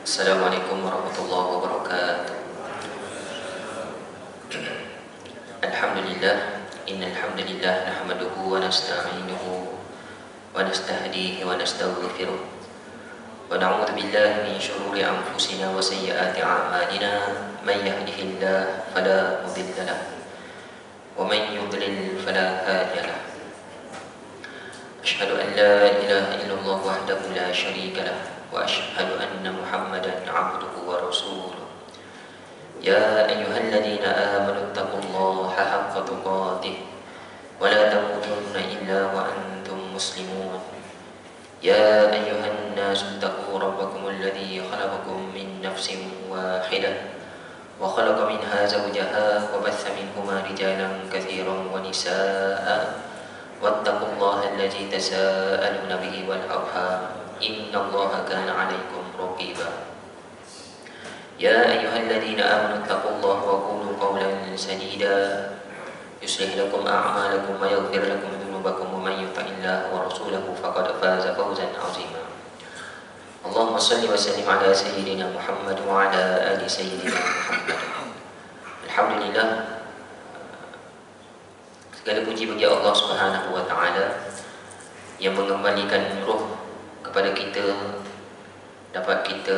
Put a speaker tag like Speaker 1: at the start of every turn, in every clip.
Speaker 1: Assalamualaikum warahmatullahi wabarakatuh. Alhamdulillah, innal hamdalillah nahmaduhu wa nasta'inuhu wa nastahdihi wa nastaghfiruh wa na'udzu billahi min shururi anfusina wa sayyiati a'malina. Man yahdihillahu fala mudilla lahu wa man yudlil fala hadiya lahu. Asyhadu an la ilaha illallah wahdahu la syarika lahu wa asyhadu anna Muhammadan 'abduhu wa rasuluh. Ya ayyuhalladzina amanu taqullaha haqqa tuqatih wa la tamutunna illa wa antum muslimun. Ya ayyuhan nasu taqu rabbakumul ladzi khalaqakum min nafsin wahidah wa khalaqa minha zawjaha wa batha minhuma rijalan katsiran wa nisaa'a wattaqullaha alladzi tasaaluna bihi wal arham innallaha kana 'alaikum raqiba. Ya ayyuhalladzina amanu taqullaha wa qulu qawlan sadida yuslih lakum a'malakum wa yaghfir lakum dhunubakum wa man yuti'illaha wa rasulahu faqad faza fawzan 'azima. Allahumma shalli wa sallim ala sayyidina Muhammad wa ala ali sayyidina Muhammad. Alhamdulillah, segala puji bagi Allah Subhanahu wa taala yang mengembalikan roh kepada kita, dapat kita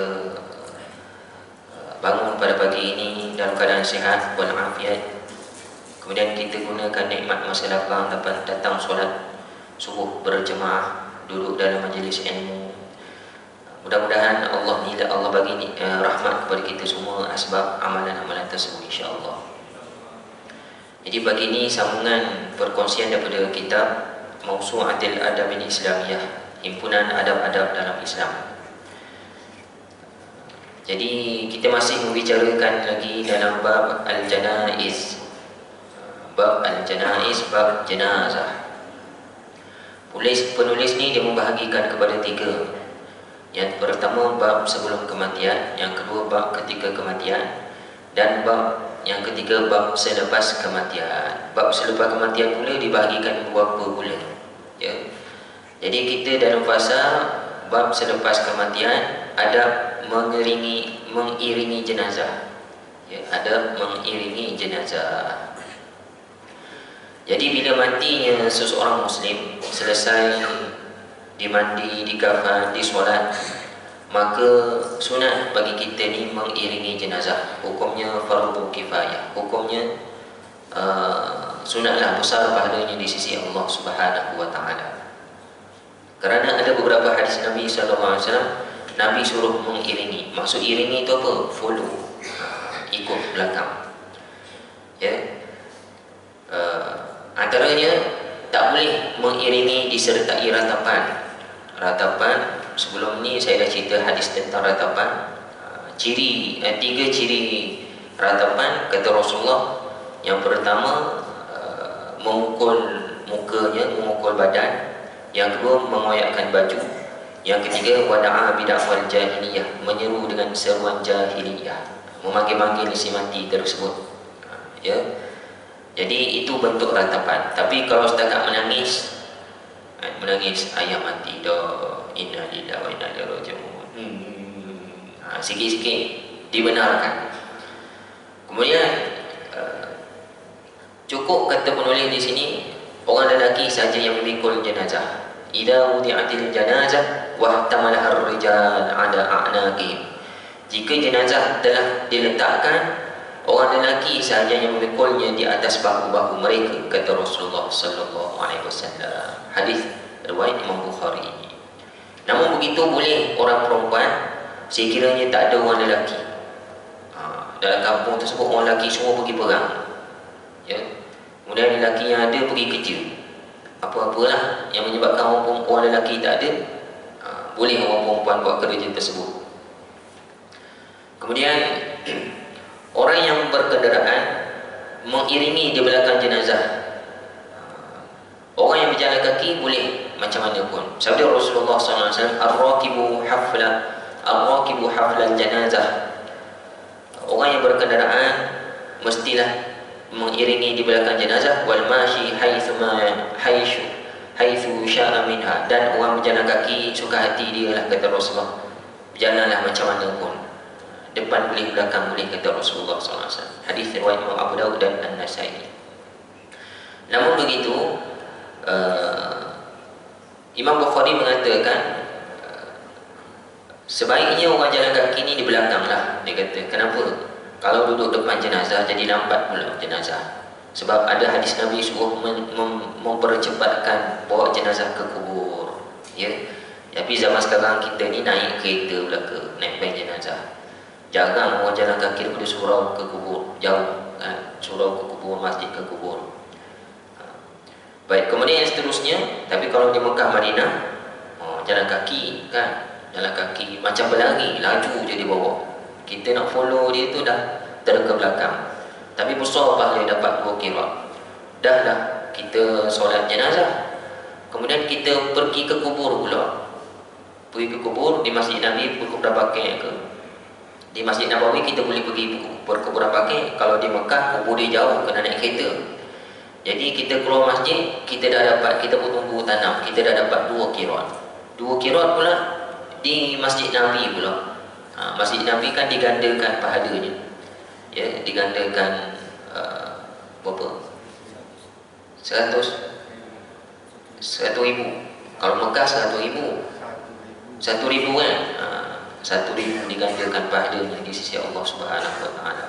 Speaker 1: bangun pada pagi ini dalam keadaan sihat walafiat. Kemudian kita gunakan nikmat masa lapang dapat datang solat subuh berjemaah, duduk dalam majlis ilmu. Mudah-mudahan Allah bagi rahmat kepada kita semua asbab amalan-amalan tersebut, insya-Allah. Jadi pagi ini sambungan perkongsian daripada kitab Mawsu'atul Adab Al-Islamiyah, himpunan adab-adab dalam Islam. Jadi kita masih membicarakan lagi dalam bab al-janaiz. Bab al-janaiz, bab jenazah. Penulis ni dia membahagikan kepada tiga. Yang pertama bab sebelum kematian, yang kedua bab ketika kematian, dan bab yang ketiga bab selepas kematian. Bab selepas kematian pula dibahagikan beberapa pula, ya. Jadi kita dalam fasa bab selepas kematian ada mengiringi jenazah, ya, ada mengiringi jenazah. Jadi bila matinya seseorang muslim, selesai dimandi, dikafan, disolat, maka sunat bagi kita ni mengiringi jenazah. Hukumnya fardu kifayah, hukumnya sunatlah, besar pahalanya di sisi Allah Subhanahu wa taala. Kerana ada beberapa hadis Nabi sallallahu alaihi wasallam, Nabi suruh mengiringi. Maksud iringi itu apa? Follow, ikut belakang, ya. Antaranya tak boleh mengiringi disertai ratapan. Ratapan, sebelum ni saya dah cerita hadis tentang ratapan. Tiga ciri ratapan kata Rasulullah. Yang pertama, memukul mukanya, memukul badan. Yang kedua, mengoyakkan baju. Yang ketiga, wada'a bid'awal jahiliyah, menyeru dengan seruan jahiliyah, memanggil-manggil si mati tersebut, ya. Jadi itu bentuk ratapan. Tapi kalau setakat menangis, ayah mati dah, inna lillahi wa inna ilaihi raji'un, sikit-sikit dibenarkan. Kemudian cukup kata penulis di sini, orang lelaki saja yang memikul jenazah. Idza wudi'atil janazah wahtamalaha ar-rijal 'ala a'naqihim. Jika jenazah telah diletakkan, orang lelaki sahaja yang memikulnya di atas bahu-bahu mereka, kata Rasulullah sallallahu alaihi wasallam. Hadis riwayat Imam Bukhari. Namun begitu boleh orang perempuan sekiranya tak ada orang lelaki. Dalam kampung tersebut orang lelaki semua pergi perang, ya. Kemudian lelaki yang ada pergi kerja. Apa-apalah yang menyebabkan orang lelaki tak ada, boleh orang perempuan buat kerja tersebut. Kemudian orang yang berkenderaan mengiringi di belakang jenazah. Orang yang berjalan kaki boleh macam mana pun. Sabda Rasulullah SAW, ar-rakibu haflal janazah. Orang yang berkenderaan mestilah mengiringi di belakang jenazah. Wal mashi haitsu sya'a minha, dan orang berjalan kaki suka hati dia lah, kata Rasulullah. Berjalanlah macam mana pun. depan boleh, belakang boleh, kata Rasulullah SAW. Hadis riwayat Imam Abu Dawud dan An-Nasai. Namun begitu, Imam Bukhari mengatakan sebaiknya orang jalan kaki ni di belakang lah. Dia kata, kenapa? Kalau duduk depan jenazah jadi lambat pula jenazah. Sebab ada hadis Nabi suruh mempercepatkan bawa jenazah ke kubur. Ya. Tapi zaman sekarang kita ni naik kereta belaka, naik baik jenazah. Jarang orang jalan kaki daripada surau ke kubur, jauh kan? Surau ke kubur, masjid ke kubur. Baik, kemudian yang seterusnya, tapi kalau di Mekah Madinah, jalan kaki kan, jalan kaki macam berlari, laju je dia bawa. Kita nak follow dia tu dah terke belakang. Tapi besar pahala dapat 2 qirat. Dah kita solat jenazah, kemudian kita pergi ke kubur pula. Pergi ke kubur di Masjid Nabi berkuburan baqi' ke. Di Masjid Nabawi kita boleh pergi berkuburan baqi'. Kalau di Mekah kubur dia jauh, kena naik kereta. Jadi kita keluar masjid, kita dah dapat, kita bertunggu tanam, kita dah dapat 2 qirat. 2 qirat pula di Masjid Nabi pula. Masjid Nabi kan digandakan pahalanya. Ya, digandakan berapa? 100.000. Kalau Mekah 100.000. 1.000 kan? 1.000 digandakan pahalanya di sisi Allah Subhanahu Wa Taala.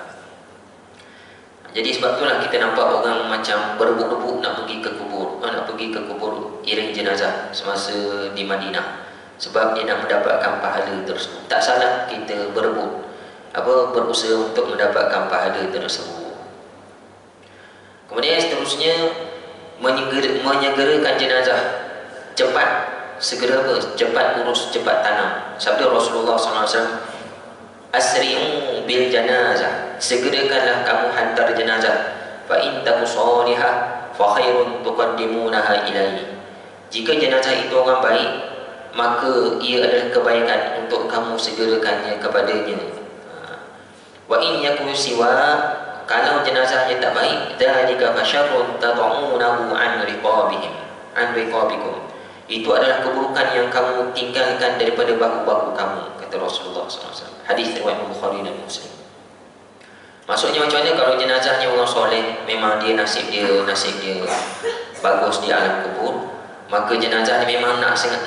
Speaker 1: Jadi sebab itulah kita nampak orang macam berebut-rebut nak pergi ke kubur, nak pergi ke kubur iring jenazah semasa di Madinah. Sebab dia nak mendapatkan pahala tersebut. Tak salah kita berebut, berusaha untuk mendapatkan pahala tersebut. Kemudian seterusnya, menyegerakan jenazah. Cepat, segera cepat urus, cepat tanam. Sabda Rasulullah SAW, asri'u bil janazah, segerakanlah kamu hantar jenazah. Fa in taku salihah fa khairun tuqaddimunaha ilaihi. Jika jenazah itu orang baik, maka ia adalah kebaikan untuk kamu segerakannya kepadanya. Wa in yakun siwa, kalau jenazahnya tak baik, dzalika fasyarrun tad'unahu an riqabikum. Itu adalah keburukan yang kamu tinggalkan daripada bahu-bahu kamu, kata Rasulullah SAW. Hadis riwayat Bukhari dan Muslim. Maksudnya macam mana? Kalau jenazahnya orang soleh, memang dia nasib dia bagus di alam kubur, maka jenazah ni memang nak sangat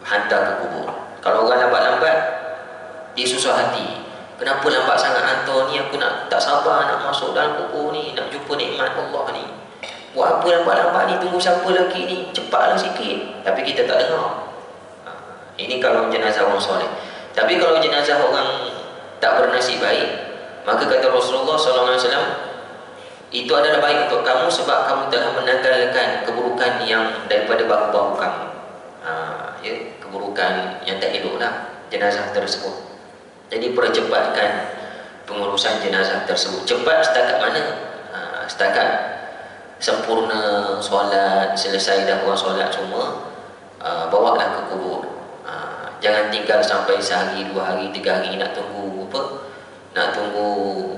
Speaker 1: hantar ke kubur. Kalau orang lambat-lambat, dia susah hati. Kenapa lambat sangat hantar ni? Aku tak sabar nak masuk dalam kubur ni, nak jumpa nikmat Allah ni. Buat apa lambat-lambat ni, tunggu siapa lagi ni, cepatlah sikit. Tapi kita tak dengar. Ini kalau jenazah orang soleh. Tapi kalau jenazah orang tak bernasib baik, maka kata Rasulullah SAW, itu adalah baik untuk kamu sebab kamu telah menanggalkan keburukan yang daripada bahu-bahu kamu. Ya, keburukan yang tak elok lah jenazah tersebut. Jadi percepatkan pengurusan jenazah tersebut. Cepat setakat mana? Setakat sempurna solat, selesai dah orang solat semua, bawalah ke kubur. Jangan tinggal sampai sehari, 2 hari, 3 hari nak tunggu nak tunggu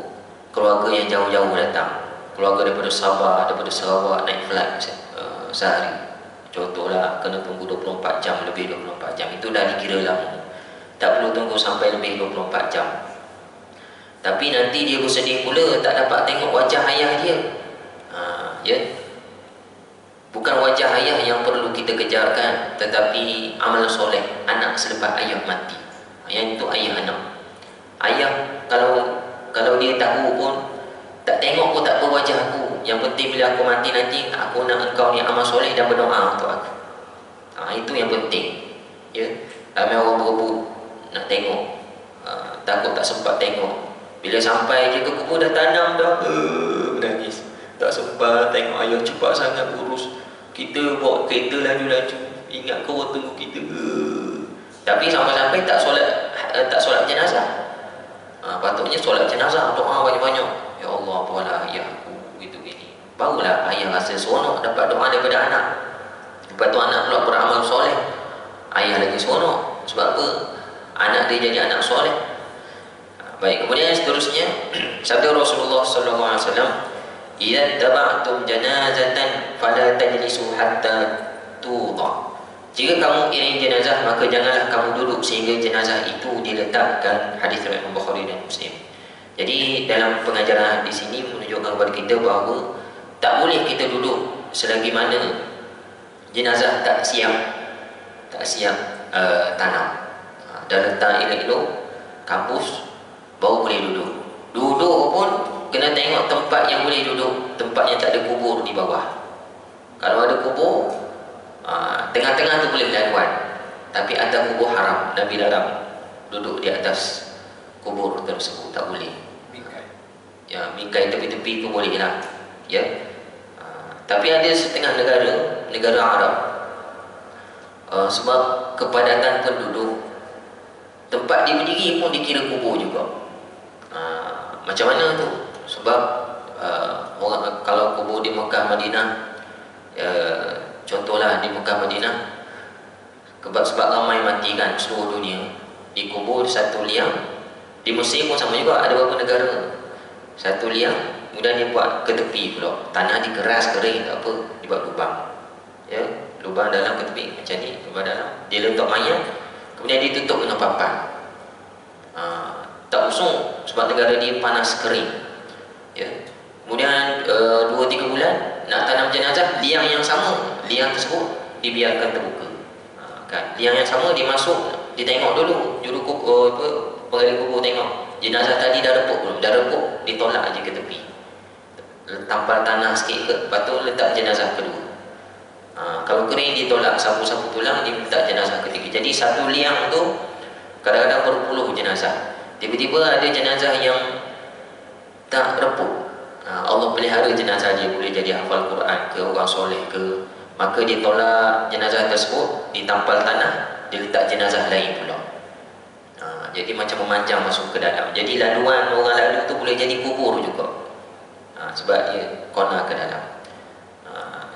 Speaker 1: keluarga yang jauh-jauh datang. Keluarga daripada Sabah, daripada Sarawak naik flight sehari. Contohlah kena tunggu 24 jam, lebih 24 jam. Itu dah dikira lama. Tak perlu tunggu sampai lebih 24 jam. Tapi nanti dia bersedih pula tak dapat tengok wajah ayah dia. Ya. Bukan wajah ayah yang perlu kita kejarkan, tetapi amal soleh anak selepas ayah mati. Yang itu ayah anak. Ayah kalau dia tahu pun tak tengok pun tak apa wajah aku. Yang penting bila aku mati nanti, aku nak engkau ni amal soleh dan berdoa untuk aku. Itu yang penting. Ya. Ramai orang berebut nak tengok, takut tak sempat tengok. Bila sampai je ke kubur dah tanam dah, menangis. Tak sempat tengok ayah, cepat sangat urus. Kita bawa kereta laju-laju, ingat kau tunggu kita. Tapi sampai-sampai tak solat jenazah. Patutnya solat jenazah, doa banyak-banyak. Ya Allah, apalah ayah aku gitu gini. Barulah ayah rasa seronok dapat doa daripada anak. Lepas tu anak pula beramal soleh, ayah lagi seronok. Sebab apa? Anak dia jadi anak soleh. Baik, kemudian seterusnya sabda Rasulullah SAW, idza taba'tum janazatan fala tajlisu hatta tudha. Jika kamu iring jenazah, maka janganlah kamu duduk sehingga jenazah itu diletakkan. Hadis riwayat Bukhari dan Muslim. Jadi dalam pengajaran di sini menunjukkan kepada kita bahawa tak boleh kita duduk selagi mana jenazah tak siap tanam. Dah letak elok-elok kampus baru boleh duduk. Duduk pun kena tengok tempat yang boleh duduk, tempat yang tak ada kubur di bawah. Kalau ada kubur, tengah-tengah tu boleh laluan, tapi atas kubur haram. Nabi larang duduk di atas kubur tersebut, tak boleh. Ya, bingkai tepi-tepi tu boleh lah. Ya. Tapi ada setengah negara Arab, sebab kepadatan penduduk, tempat dia berdiri pun dikira kubur juga. Macam mana tu? Sebab orang kalau kubur di Mekah Madinah, contohlah di Mekah Madinah, sebab ramai mati kan seluruh dunia, dikubur satu liang. Di Mesir pun sama juga, ada beberapa negara satu liang, kemudian dia buat ke tepi pula, tanah dikeras kering tak apa, dibuat lubang, ya, lubang dalam ke tepi macam ni, lubang dalam, dia letak mayat, kemudian ditutup dengan papan. Tak usung sebab negara dia panas kering, ya. Kemudian 2-3 bulan nak tanam jenazah, liang yang sama, liang tersebut dibiarkan terbuka, kan? Liang yang sama dimasuk, ditengok dulu juru penggali kubur, tengok jenazah tadi dah repuk belum, dah repuk, ditolak aja ke tepi, tampal tanah sikit ke, lepas tu letak jenazah kedua. Kalau kering ditolak, sapu-sapu tulang, diletak jenazah ketiga. Jadi satu liang tu kadang-kadang berpuluh jenazah. Tiba-tiba ada jenazah yang tak repuk, Allah pelihara jenazah dia, boleh jadi hafal Quran ke, orang soleh ke, maka ditolak jenazah tersebut, ditampal tanah, diletak jenazah lain pula. Jadi macam memanjang masuk ke dalam. Jadi laluan orang lalu tu boleh jadi kubur juga, sebab dia kona ke dalam.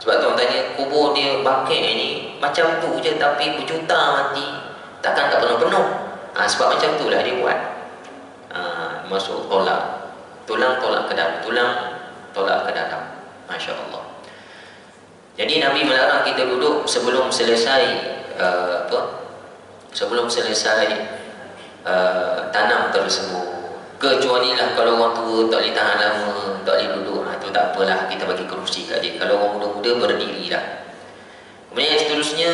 Speaker 1: Sebab tu orang tanya, kubur dia bakit ni macam tu je tapi berjuta mati, takkan tak penuh-penuh? Sebab macam tu lah dia buat. Masuk tolak, tulang tolak ke dalam, tulang tolak ke dalam. Masya Allah. Jadi Nabi melarang kita duduk sebelum selesai tanam tersebut. Kecuali lah kalau orang tua tak boleh tahan lama, tak boleh duduk, tu tak apalah, kita bagi kerusi kat dia. Kalau orang muda-muda berdiri lah. Kemudian yang seterusnya,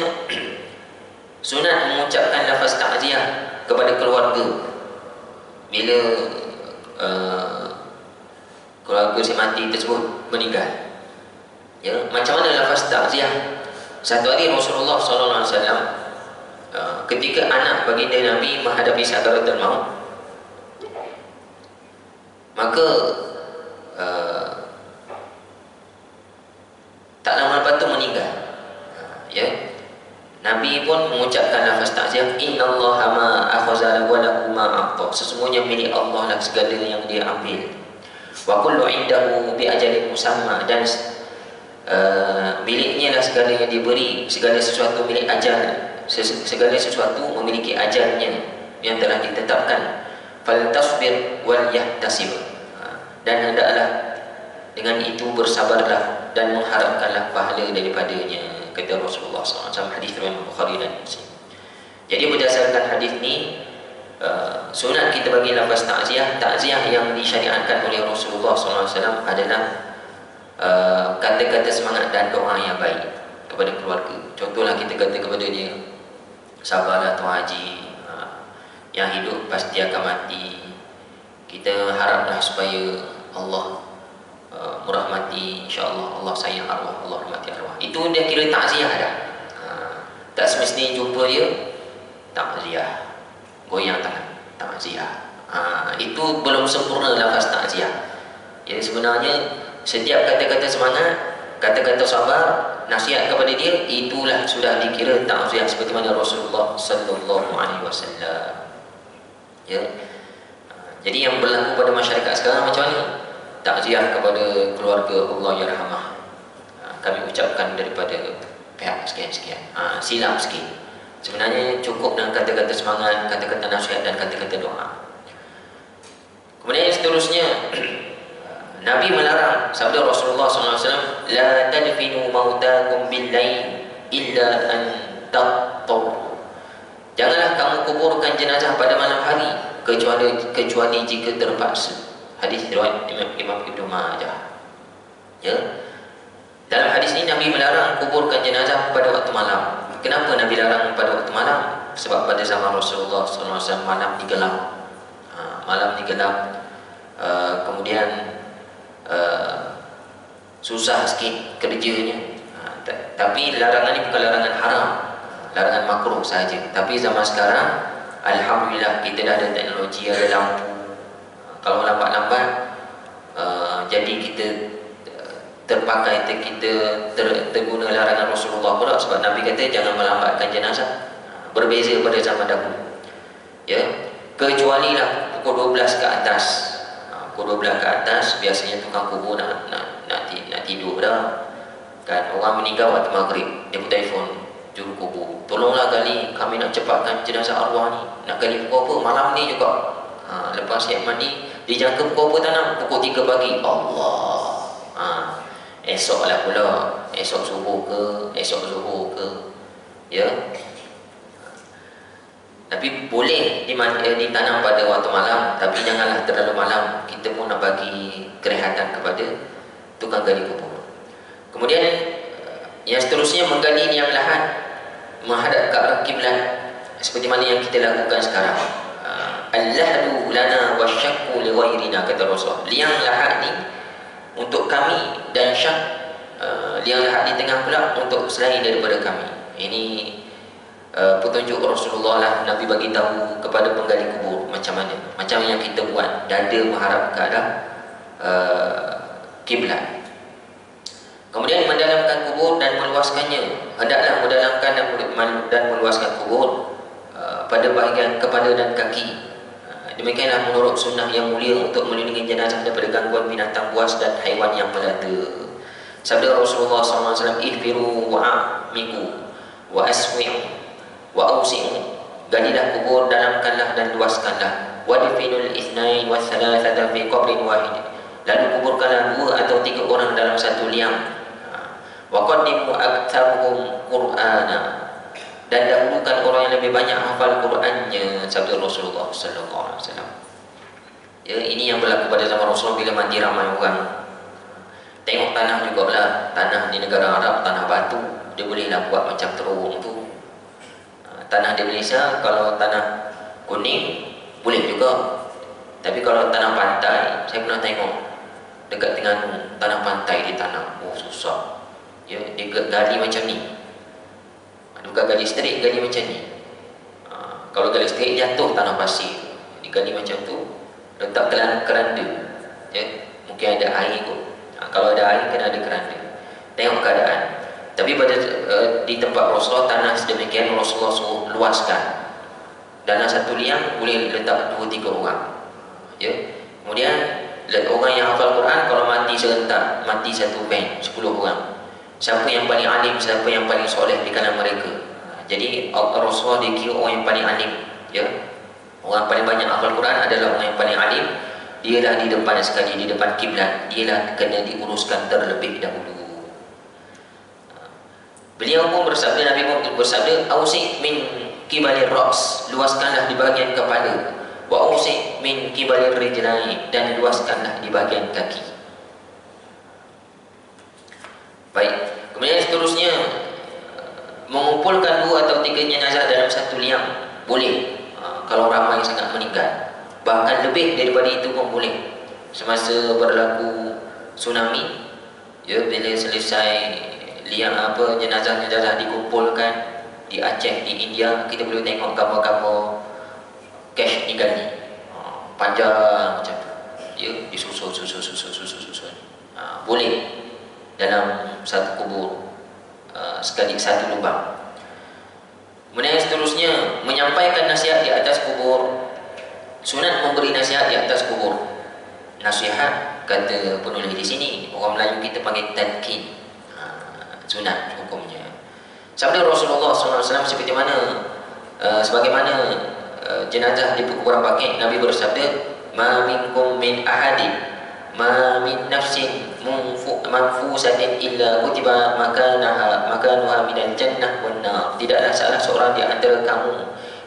Speaker 1: sunat mengucapkan lafaz takziah kepada keluarga bila keluarga si mati tersebut meninggal. Ya, macam mana lafaz takziah? Satu hari Rasulullah SAW, ketika anak baginda Nabi menghadapi sakaratul maut, maka tak lama lepas tu meninggal. Ya, Nabi pun mengucapkan lafaz takziah, innallaha ma akhaza wa lahu ma a'ta. Sesungguhnya milik Allah lah segala yang dia ambil. Wa kullu indahu bi ajalin musamma, dan miliknya lah segala yang diberi, segala sesuatu milik ajal, segala sesuatu memiliki ajalnya yang telah ditetapkan. Fal tasbir wal yahtasib, dan hendaklah dengan itu bersabarlah dan mengharapkanlah pahala daripadanya, kata Rasulullah SAW. Hadis riwayat Bukhari dan Muslim. Jadi berdasarkan hadis ni, sunat kita bagi lafaz takziah. Takziah yang disyariatkan oleh Rasulullah SAW adalah kata-kata semangat dan doa yang baik kepada keluarga. Contohlah kita kata kepada dia, sabarlah Tuan Haji, yang hidup pasti akan mati. Kita haraplah supaya Allah merahmati, insya-Allah Allah sayang arwah, Allah rahmati arwah. Itu dia kira takziah dah. Tak semestinya jumpa dia takziah, goyang tangan, takziah. Itu belum sempurna lafaz takziah. Jadi sebenarnya setiap kata-kata semangat, kata-kata sabar, nasihat kepada dia, itulah sudah dikira takziah seperti mana Rasulullah sallallahu alaihi wasallam. Ya. Jadi yang berlaku pada masyarakat sekarang macam mana? Takziah kepada keluarga, Allah yarhamah, kami ucapkan daripada pihak sekian-sekian. Silap sikit. Sebenarnya cukup dengan kata-kata semangat, kata-kata nasihat dan kata-kata doa. Kemudian yang seterusnya, Nabi melarang, sabda Rasulullah SAW, la tadfinu mautakum bil-lail illa an tattawur. Janganlah kamu kuburkan jenazah pada malam hari kecuali jika terpaksa. Hadis riwayat Imam Ibnu Majah. Ya. Dalam hadis ini Nabi melarang kuburkan jenazah pada waktu malam. Kenapa Nabi larang pada waktu malam? Sebab pada zaman Rasulullah SAW malam digelap. Malam digelap. Kemudian susah sikit kerjanya. Tapi larangan ini bukan larangan haram, larangan makruh sahaja. Tapi zaman sekarang alhamdulillah kita dah ada teknologi, ada lampu. Kalau lambat-lambat jadi kita terpakai, kita terguna larangan Rasulullah pula. Sebab Nabi kata jangan melambatkan jenazah. Berbeza pada zaman dahulu, ya, kecuali lah pukul 12 ke atas. Pukul 12 ke atas biasanya tukang kubur nak tidur dah kan. Orang meninggal waktu maghrib, dia pun telefon juru kubur, tolonglah gali, kami nak cepatkan jenazah arwah ni. Nak gali pukul apa? Malam ni juga. Lepas siap mandi, dijangka pukul apa tanam? Pukul 3 pagi. Allah. Esok lah pula, esok zuhur ke, ya. Tapi boleh ditanam pada waktu malam, tapi janganlah terlalu malam. Kita pun nak bagi kerehatan kepada tukang gali kubur. Kemudian yang seterusnya, menggali liang lahat menghadap ke arah kiblat, seperti mana yang kita lakukan sekarang. Al-lahdu lana wasyakku li ghairina, kata Rasul. Liang lahat ni untuk kami dan syak, liang lahat di tengah pula untuk selain daripada kami. Ini petunjuk Rasulullah lah. Nabi bagi tahu kepada penggali kubur macam mana, macam yang kita buat, dada menghadap ke arah kiblat. Kemudian mendalamkan kubur dan meluaskannya. Hendaklah mendalamkan dan meluaskan kubur pada bahagian kepala dan kaki. Demikianlah menurut sunnah yang mulia untuk melindungi jenazah daripada gangguan binatang buas dan haiwan yang melata. Sabda Rasulullah SAW, ihfiru wa'amiku wa aswi'u wa awsi'u, galilah kubur, dalamkanlah dan luaskanlah. Wadfinul ithnain wa thalathata fi qabrin wahid, lalu kuburkanlah 2 atau 3 orang dalam satu liang. Wa qaddimu aktsaruhum qur'ana, dan dahulukan orang yang lebih banyak hafal Qur'annya. Sabda Rasulullah sallallahu alaihi wasallam. Ya, ini yang berlaku pada zaman Rasulullah bila mati ramai orang. Tengok tanah juga lah, tanah di negara Arab, tanah batu, dia bolehlah buat macam terowong tu. Tanah di Malaysia, kalau tanah kuning boleh juga. Tapi kalau tanah pantai, saya pernah tengok dekat Terengganu, tanah pantai ditanam, susah. Ya, dia gali macam ni. Bukan gali straight, gali macam ni. Kalau gali straight jatuh tanah pasir. Digali macam tu, letak keranda. Ya, mungkin ada air kot. Kalau ada air, kena ada keranda. Tengok keadaan. Tapi pada di tempat Rasulullah, tanah sedemikian, Rasulullah suruh luaskan. Dalam satu liang boleh letak 2-3 orang. Ya. Kemudian orang yang hafal Quran, kalau mati serentak, mati satu bank, 10 orang. Siapa yang paling alim, siapa yang paling soleh di kalangan mereka. Jadi Rasulullah dia kira orang yang paling alim, ya. Orang paling banyak hafal Quran adalah orang yang paling alim. Dialah di depan sekali, di depan kiblat. Dialah kena diuruskan terlebih dahulu. Beliau pun bersabda, Nabi pun bersabda, ausi min kibalir ra's, luaskanlah di bahagian kepala. Wa ausi min kibalir rijlain, dan luaskanlah di bahagian kaki. Baik, kemudian seterusnya, mengumpulkan 2 atau 3 jenazah dalam satu liang boleh, kalau ramai sangat meninggal. Bahkan lebih daripada itu pun boleh. Semasa berlaku tsunami, ya, bila selesai liang jenazah-jenazah dikumpulkan di Aceh, di India, kita boleh tengok gambar-gambar cash digali, panjang macam tu, ya, disusun. Boleh dalam satu kubur, sekali satu lubang. Kemudian seterusnya, menyampaikan nasihat di atas kubur. Sunat memberi nasihat di atas kubur. Nasihat, kata penulis di sini, orang Melayu kita panggil tadkin. Sunat hukumnya. Sabda Rasulullah SAW seperti mana, sebagaimana jenazah di kuburan Baqi', Nabi bersabda, ma minkum min ahadin, ma min nafsin manfusatin illa kutiba makanuha minal jannah wan nar. tidaklah salah seorang di antara kamu,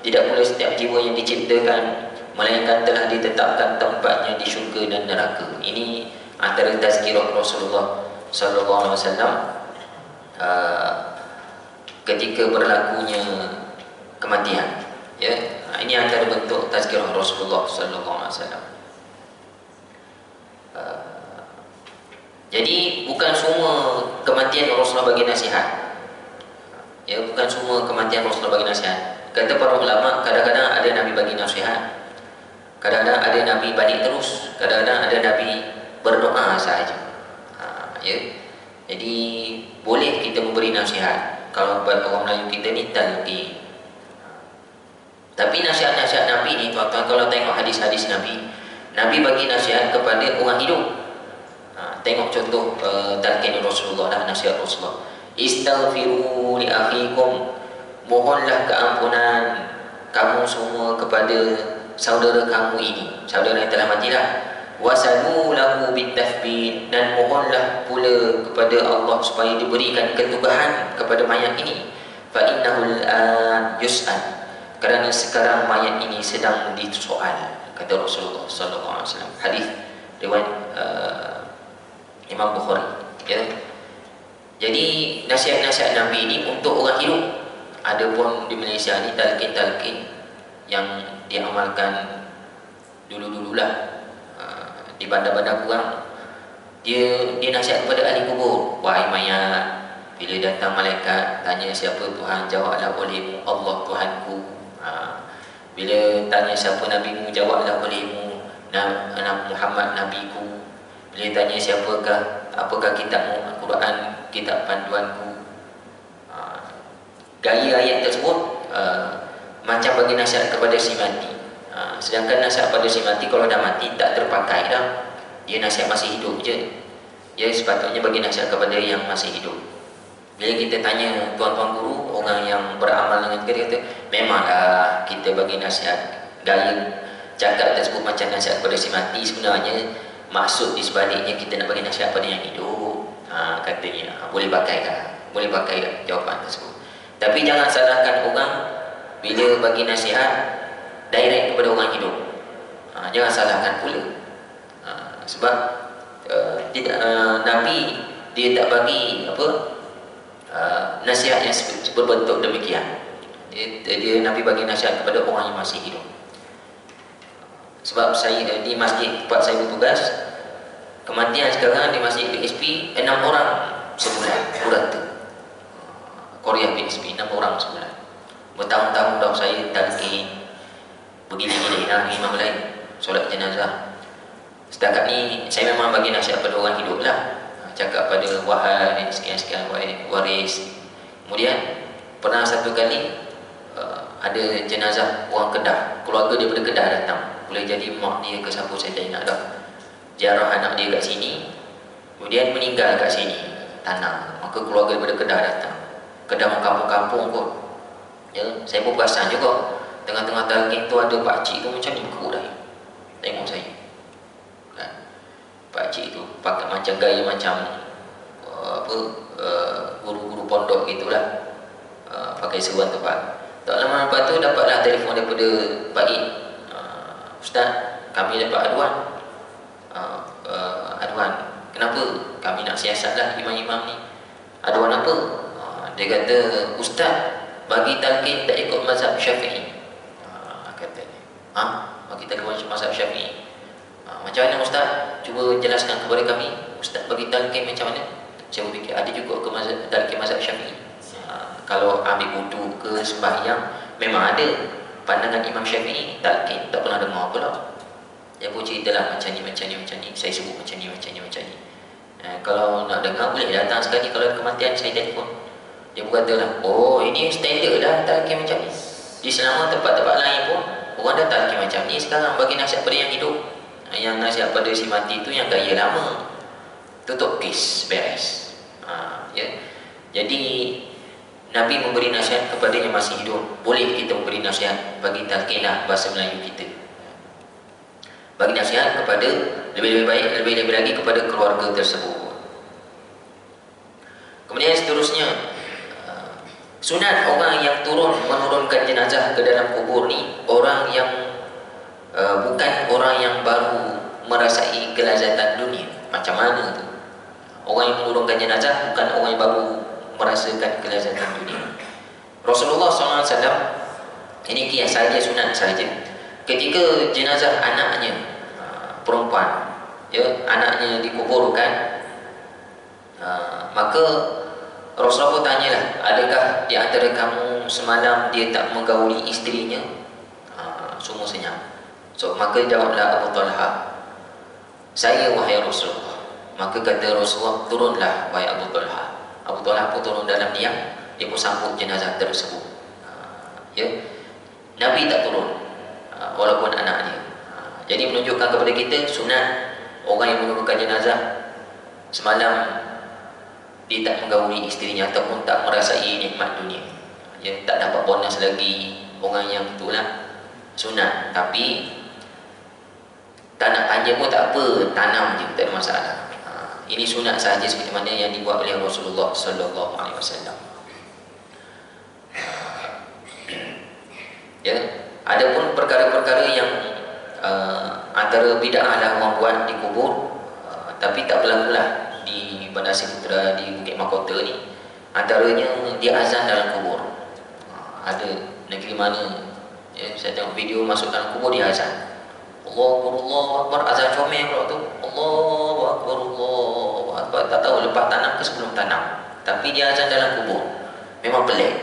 Speaker 1: tidak pula setiap jiwa yang diciptakan melainkan telah ditetapkan tempatnya di syurga dan neraka. Ini antara tazkirah Rasulullah sallallahu alaihi wasallam ketika berlakunya kematian, ya. Ini antara bentuk tazkirah Rasulullah sallallahu alaihi wasallam. Jadi bukan semua kematian Rasulullah bagi nasihat, ya, bukan semua kematian Rasulullah bagi nasihat. Kata para ulama, kadang-kadang ada Nabi bagi nasihat, kadang-kadang ada Nabi balik terus, kadang-kadang ada Nabi berdoa sahaja. Ya. Jadi boleh kita memberi nasihat. Kalau buat orang Melayu kita ni talqin. Tapi nasihat-nasihat Nabi ni, tuan-tuan, kalau tengok hadis-hadis Nabi, Nabi bagi nasihat kepada orang hidup. Tengok contoh talqin Rasulullah lah, nasihat Rasulullah. Istaghfiru li akhikum, mohonlah keampunan kamu semua kepada saudara kamu ini, saudara yang telah mati lah. Wasalu lahu bitathbit, dan mohonlah pula kepada Allah supaya diberikan ketubahan kepada mayat ini. Fa innahu al-an yus'al, kerana sekarang mayat ini sedang disoal, kata Rasulullah sallallahu alaihi wasallam. Hadis riwayat Imam Bukhari, ya. Jadi nasihat-nasihat Nabi ini untuk orang hidup. Adapun di Malaysia ni talqin-talqin yang diamalkan dulu-dululah di bandar-bandar kurang, dia nasihat kepada ahli kubur. Wahai mayat, bila datang malaikat tanya siapa Tuhan, jawablah olehmu Allah Tuhanku. Bila tanya siapa nabimu, jawablah olehmu Muhammad nabiku. Bila tanya siapakah, apakah kitabmu, Al-Quran, kitab panduanku. Gaya ayat tersebut macam bagi nasihat kepada si mati. Sedangkan nasihat pada si mati kalau dah mati tak terpakai dah. Dia nasihat masih hidup je. Dia sepatutnya bagi nasihat kepada yang masih hidup. Bila kita tanya tuan-tuan guru, orang yang beramal dengan kita, kata memanglah kita bagi nasihat. Gaya cakap tersebut macam nasihat kepada si mati, sebenarnya maksud di sebaliknya kita nak bagi nasihat pada yang hidup. Katanya boleh pakai dah, boleh pakai dah jawapan tersebut. Tapi jangan salahkan orang bila bagi nasihat direct kepada orang hidup. Jangan salahkan pula. Sebab tidak Nabi dia tak bagi nasihat yang berbentuk demikian. Dia Nabi bagi nasihat kepada orang yang masih hidup. Sebab saya di masjid tempat saya bertugas, kematian sekarang di masjid BSP 6 orang sebulan purata. Korea BSP 6 orang sebulan. Bertahun-tahun dah saya talqin begini-gini dah imam lain solat jenazah. Setakat ni saya memang bagi nasihat pada orang hidup lah, cakap pada wahai sekian-sekian waris. Kemudian pernah satu kali ada jenazah orang Kedah, keluarga daripada Kedah datang. Boleh jadi mak dia ke siapa saya tak ingat dah. Ziarah anak dia kat sini, kemudian meninggal kat sini tanah. Maka keluarga daripada Kedah datang. Kedah kampung-kampung kot. Ya, saya pun perasan juga. Tengah-tengah talqin tu ada pakcik tu macam ikut dah. Tengok saya. Kan? Pakcik tu pakai macam gaya macam guru-guru pondok gitulah. Pakai seruan tepat. Tak lama lepas tu dapatlah telefon daripada Pak Id. Ustaz, kami dapat aduan. Aduan, kenapa? Kami nak siasatlah imam-imam ni. Aduan apa? Dia kata, Ustaz bagi talqin tak ikut mazhab Syafi'i. Katanya, bagi talqin mazhab Syafi'i. Macam mana Ustaz? Cuba jelaskan kepada kami. Ustaz bagi talqin macam mana? Saya berfikir ada juga ke talqin mazhab Syafi'i. Kalau ambil wudu ke sembahyang, memang ada pandangan Imam Syafi'i talqin, tak pernah dengar pula. Dia pun ceritalah macam ni. Saya sebut macam ni. Kalau nak dengar boleh datang sekali kalau ada kematian saya telefon. Dia pun katalah, oh ini standard dah talqin macam ni. Di selama tempat-tempat lain pun orang dah talqin macam ni. Sekarang bagi nasihat pada yang hidup. Yang nasihat pada si mati tu yang gaya lama. Tutup kes, beres. Ya. Jadi Nabi memberi nasihat kepada yang masih hidup. Boleh kita memberi nasihat, bagi talqinlah bahasa Melayu kita. Bagi nasihat kepada lebih baik, lebih lagi kepada keluarga tersebut. Kemudian seterusnya, Sunat orang yang menurunkan jenazah ke dalam kubur ni orang yang bukan orang yang baru merasai kelazatan dunia. Macam mana tu? Orang yang menurunkan jenazah bukan orang yang baru merasakan kelazatan dunia. Rasulullah SAW, ini kias saja, sunat saja, ketika jenazah anaknya perempuan, ya, anaknya dikuburkan, maka Rasulullah pun tanyalah, adakah di antara kamu semalam dia tak menggauli isterinya? Semua senyap. So maka jawablah Abu Talha, saya wahai Rasulullah. Maka kata Rasulullah, turunlah wahai Abu Talha. Abu Talha pun turun dalam niat, dia pun sambut jenazah tersebut. Ya, Nabi tak turun, walaupun anaknya. Jadi menunjukkan kepada kita sunat orang yang menurunkan jenazah semalam dia tak menggauli isterinya ataupun tak merasai nikmat dunia, ya, tak dapat bonus lagi, orang yang itulah sunat. Tapi tak nak panjang pun tak apa, tanam je, tak ada masalah. Ini sunat sahaja seperti mana yang dibuat oleh Rasulullah sallallahu alaihi wasallam. Ya, adapun perkara-perkara yang antara bid'ah lah orang buat di kubur, tapi tak berlakulah di Bandar Seri Putera, di Bukit Mahkota ni. Antaranya dia azan dalam kubur. Ada negeri mana, ya, saya tengok video masuk dalam kubur dia azan. Allahu Akbar, azan comel pula tu. Allahu Akbar, Allahu Akbar. Tak tahu lepas tanam ke sebelum tanam, tapi dia azan dalam kubur. Memang pelik.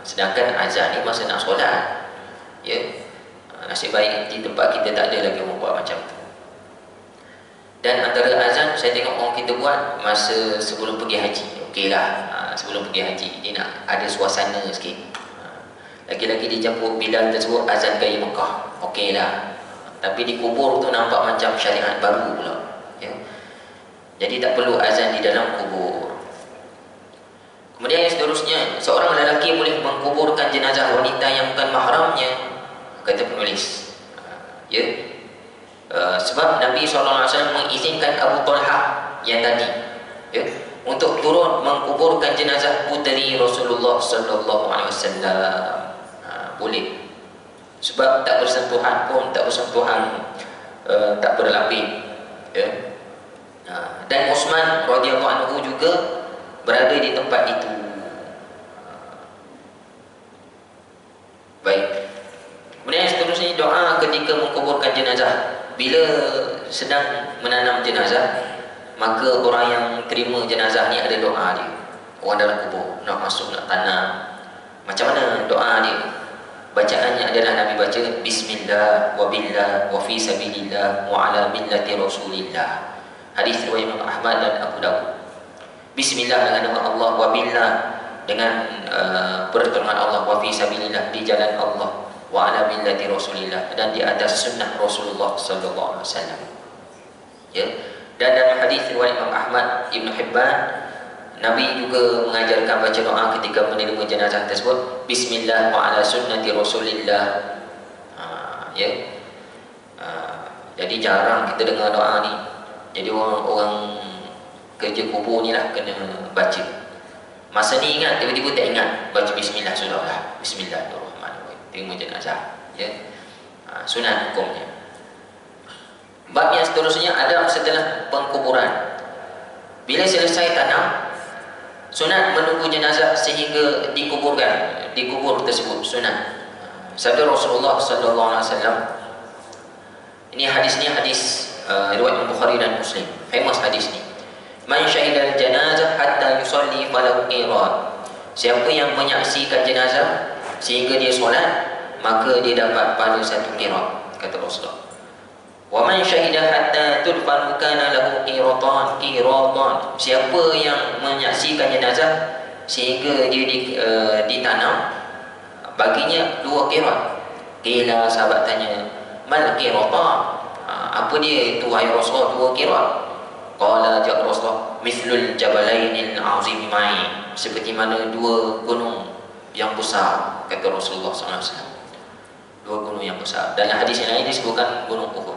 Speaker 1: Sedangkan azan ni masa nak solat, ya. Nasib baik di tempat kita tak ada lagi orang buat macam tu. Dan antara azan saya tengok orang kita buat masa sebelum pergi haji. Okeylah, sebelum pergi haji dia nak ada suasana sikit. Lagi-lagi dia campur Bilal tersebut azan gaya Mekah. Okeylah. Tapi di kubur tu nampak macam syariat baru pula, ya. Jadi tak perlu azan di dalam kubur. Kemudian yang seterusnya, seorang lelaki boleh mengkuburkan jenazah wanita yang bukan mahramnya, kata penulis, ya. Sebab Nabi SAW mengizinkan Abu Talha yang tadi, ya, untuk turun mengkuburkan jenazah puteri Rasulullah SAW. Boleh, sebab tak bersentuhan pun, tak berlapis, ya. Dan Utsman radhiyallahu anhu juga berada di tempat itu. Baik. Kemudian seterusnya doa ketika mengkuburkan jenazah. Bila sedang menanam jenazah, maka orang yang terima jenazah ni ada doa dia. Orang dalam kubur nak masuk, nak tanam, macam mana doa dia? Bacaannya adalah Nabi baca Bismillah wa billah wa fi sabilillah wa ala millati Rasulillah. Hadis riwayat Imam Ahmad dan Abu Dawud. Bismillah dengan nama Allah, wa billah dengan pertolongan Allah, wa fi sabilillah di jalan Allah, wa ala millati Rasulillah dan di atas sunnah Rasulullah sallallahu alaihi wasallam. Ya. Dan dalam hadis riwayat Imam Ahmad, Ibn Hibban, Nabi juga mengajarkan baca doa ketika menerima jenazah tersebut, Bismillah wa ala sunnati Rasulillah. Ya. Jadi jarang kita dengar doa ni. Jadi orang kerja kubur ni lah kena baca. Masa ni ingat, tiba-tiba tak ingat baca Bismillah, sudahlah. Bismillahirrahmanirrahim, terima jenazah, ya. Sunat hukumnya. Bab yang seterusnya adab setelah pengkuburan. Bila selesai tanam, sunat menunggu jenazah sehingga dikuburkan di kubur tersebut, sunat. Sabda Rasulullah sallallahu alaihi wasallam. Ini hadis riwayat Bukhari dan Muslim. Famous hadis ni. Man syahidal janazah hatta yusalli falahu qirat. Siapa yang menyaksikan jenazah sehingga dia solat, maka dia dapat pahala 1 qirat, kata Rasulullah. Wa man syahida hatta tudfan kana lahu qiratan. Siapa yang menyaksikan jenazah sehingga dia ditanam, baginya 2 qirat. Qila, sahabat tanya, mal qiratan? Apa dia itu wahai Rasulullah 2 qirat? Qala, jawab Rasulullah, mithlul jabalainil azimain, seperti mana 2 gunung yang besar, kata Rasulullah SAW. 2 gunung yang besar. Dalam hadis yang lain disebutkan gunung Uhud,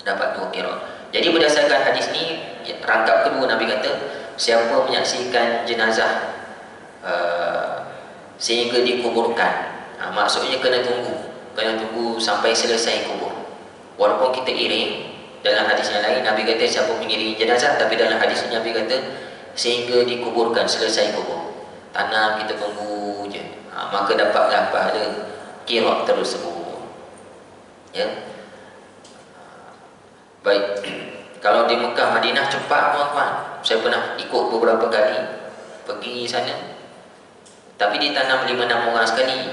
Speaker 1: dapat 2 qirat. Jadi berdasarkan hadis ni, rangkap kedua Nabi kata, siapa menyaksikan jenazah sehingga dikuburkan. Maksudnya kena tunggu sampai selesai kubur. Walaupun kita iring, dalam hadis yang lain Nabi kata siapa mengiringi jenazah, tapi dalam hadis ini Nabi kata sehingga dikuburkan, selesai kubur. Tanam, kita tunggu je, maka dapatlah pahala qirat tersebut. Ya. Baik. Kalau di Mekah, Madinah cepat tuan-tuan. Saya pernah ikut beberapa kali pergi sana, tapi ditanam 5-6 orang sekali,